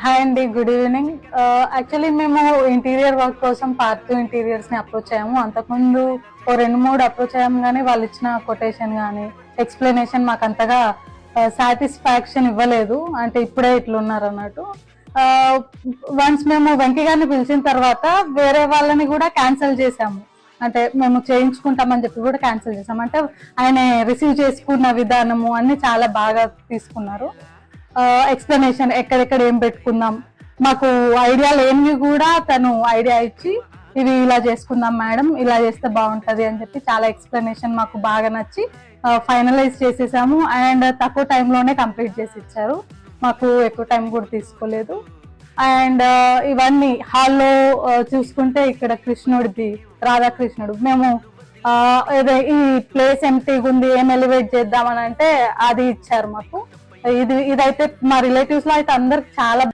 Hi అండి, good evening. Actually మేము interior work కోసం పార్ట్ ఇంటీరియర్స్ ని అప్రోచ్ అయ్యాము. అంతకుముందు ఓ 2-3 అప్రోచ్ అయ్యాము, కానీ వాళ్ళు ఇచ్చిన కొటేషన్ కానీ ఎక్స్ప్లెనేషన్ మాకు అంతగా సాటిస్ఫాక్షన్ ఇవ్వలేదు. అంటే ఇప్పుడే ఇట్లున్నారు అన్నట్టు. వన్స్ మేము వెంకీ గారిని పిలిచిన తర్వాత వేరే వాళ్ళని కూడా క్యాన్సిల్ చేసాము. అంటే మేము చేయించుకుంటామని చెప్పి కూడా క్యాన్సిల్ చేసాము. అంటే ఆయన రిసీవ్ చేసుకున్న విధానము అన్ని చాలా బాగా తీసుకున్నారు. ఎక్స్ప్లెనేషన్ ఎక్కడెక్కడ ఏం పెట్టుకుందాం, మాకు ఐడియా లేనివి కూడా తను ఐడియా ఇచ్చి ఇవి ఇలా చేసుకుందాం మేడం, ఇలా చేస్తే బాగుంటది అని చెప్పి చాలా ఎక్స్ప్లెనేషన్ మాకు బాగా నచ్చి ఫైనలైజ్ చేసేసాము. అండ్ తక్కువ టైంలోనే కంప్లీట్ చేసి ఇచ్చారు, మాకు ఎక్కువ టైం కూడా తీసుకోలేదు. అండ్ ఇవన్నీ హాల్లో చూసుకుంటే ఇక్కడ కృష్ణుడిది, రాధాకృష్ణుడు, మేము ఈ ప్లేస్ ఎంటీగా ఉంది, ఏం ఎలివేట్ చేద్దామని అంటే అది ఇచ్చారు మాకు. ఇదైతే మా రిలేటివ్స్ లో అయితే అందరికి చాలా